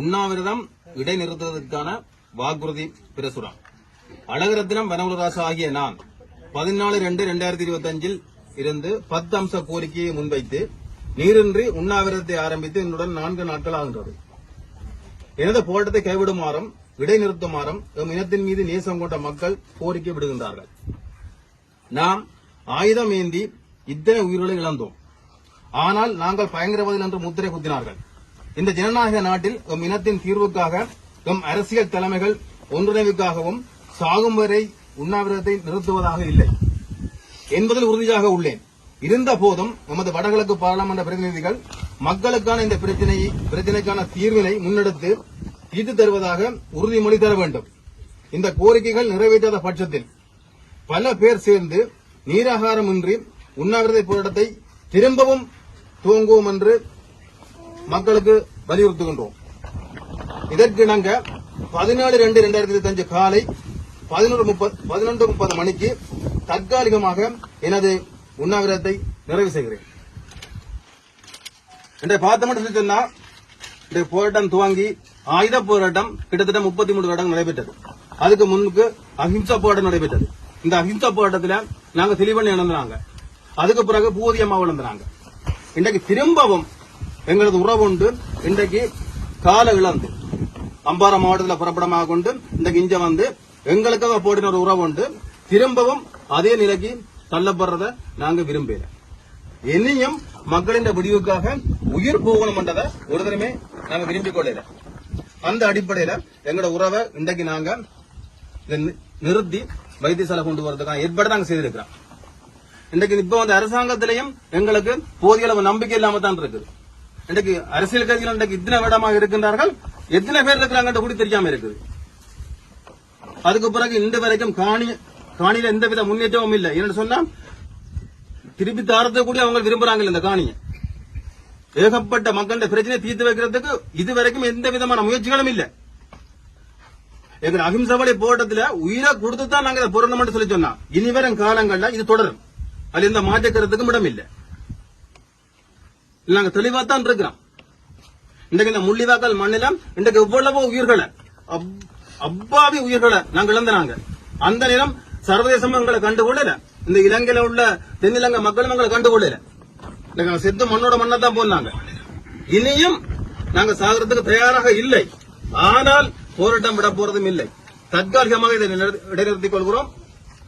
உண்ணாவிரதம் இடைநிறுத்துவதற்கான வாக்குறுதி பிரசுரம். அழகரத்தினம் வனவளராசு ஆகிய நான் 14/2/2025 இருந்து 10 அம்ச கோரிக்கையை முன்வைத்து நீரின்றி உண்ணாவிரதத்தை ஆரம்பித்து என்னுடன் 4 நாட்கள் ஆகின்றது. எனது போராட்டத்தை கைவிடுமாறும் இடைநிறுத்துமாறும் எம் இனத்தின் மீது நேசம் கொண்ட மக்கள் கோரிக்கை விடுகின்றார்கள். நாம் ஆயுதம் ஏந்தி இத்தனை உயிர்களை இழந்தோம். ஆனால் நாங்கள் பயங்கரவாதிகள் என்று முத்திரை குத்தினார்கள். இந்த ஜனநாயக நாட்டில் எம் இனத்தின் தீர்வுக்காக எம் அரசியல் தலைமைகள் ஒன்றிணைவுக்காகவும் சாகும் வரை உண்ணாவிரதத்தை நிறுத்துவதாக இல்லை என்பதில் உறுதியாக உள்ளேன். இருந்த போதும் எமது வடகிழக்கு பாராளுமன்ற பிரதிநிதிகள் மக்களுக்கான இந்த பிரச்சினைக்கான தீர்வினை முன்னெடுத்து தீர்த்து தருவதாக உறுதிமொழி தர வேண்டும். இந்த கோரிக்கைகள் நிறைவேற்றாத பட்சத்தில் பல பேர் சேர்ந்து நீராகாரமின்றி உண்ணாவிரத போராட்டத்தை திரும்பவும் துவங்குவோம் என்று மக்களுக்கு வலியுறுத்துகின்றோம். இதற்கிணங்க 17/2/2025 காலை 11:30 மணிக்கு தற்காலிகமாக எனது உண்ணாவிரதத்தை நிறைவு செய்கிறேன். இன்றைய பார்த்தோம்னு சொன்னா இந்த போராட்டம் துவங்கி ஆயுத போராட்டம் கிட்டத்தட்ட 33 வருடம் நடைபெற்றது. அதுக்கு முன்னுக்கு அஹிம்சா போராட்டம் நடைபெற்றது. இந்த அஹிம்சா போராட்டத்தில் நாங்க தெளிவண்ணி இழந்தாங்க. அதுக்கு பிறகு பூதியம்மா இழந்தாங்க. இன்றைக்கு திரும்பவும் எங்களது உறவு உண்டு. இன்றைக்கு கால இழந்து அம்பாறை மாவட்டத்தில் புறப்படமாக கொண்டு இன்றைக்கு இங்க வந்து எங்களுக்காக போடின ஒரு உறவு உண்டு. திரும்பவும் அதே நிலைக்கு தள்ளப்படுறத நாங்க விரும்பல. இனியும் மக்களின் விடிவுக்காக உயிர் போகணும் என்றதை ஒரு தரமே நாங்க விரும்பிக் கொள்ளல. அந்த அடிப்படையில எங்களோட உறவை இன்றைக்கு நாங்க நிறுத்தி வைத்தியசாலை கொண்டு வரதுக்கான ஏற்பாடு நாங்க செய்திருக்கிறோம். இன்றைக்கு இப்ப வந்து அரசாங்கத்திலையும் எங்களுக்கு போதிய அளவு நம்பிக்கை இல்லாம தான் இருக்குது. இன்றைக்கு அரசியல் கட்சிகள் இன்றைக்கு இத்தனை விடமாக இருக்கின்றார்கள், எத்தனை பேர் இருக்கிறாங்க கூட தெரியாம இருக்குது. அதுக்கு பிறகு இன்று வரைக்கும் காணியில எந்தவித முன்னேற்றமும் இல்லை. என்ன சொன்னா திருப்பி தாரத்தை கூட அவங்க விரும்புறாங்க. இந்த காணியை ஏகப்பட்ட மக்களுடைய பிரச்சனை தீர்த்து வைக்கிறதுக்கு இதுவரைக்கும் எந்த விதமான முயற்சிகளும் இல்லை. எங்க அஹிம்சவழி போராட்டத்தில் உயிரை கொடுத்துதான் நாங்க இதை போராட்டம் சொல்லி சொன்னா இனிவரும் காலங்கள்ல இது தொடரும். அது எந்த மாற்றக்கிறதுக்கும் இடம் இல்லை. நாங்க தெளிவா தான் இருக்கிறோம். இன்றைக்கு இந்த முள்ளிவாக்கல் மண்ணில இன்றைக்கு எவ்வளவோ உயிர்களை அப்பாவி உயிர்களை நாங்கள் இழந்தாங்க. அந்த நேரம் சர்வதேசம் எங்களை கண்டுகொள்ளல. இந்த இலங்கையில உள்ள தென்னிலங்கை மக்களும் எங்களை கண்டுகொள்ளல. செத்து மண்ணோட மண்ணை தான் போனாங்க. இனியும் நாங்க சாகிறதுக்கு தயாராக இல்லை. ஆனால் போராட்டம் விட போறதும் இல்லை. தற்காலிகமாக இதை இடைநிறுத்திக் கொள்கிறோம்.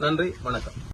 நன்றி, வணக்கம்.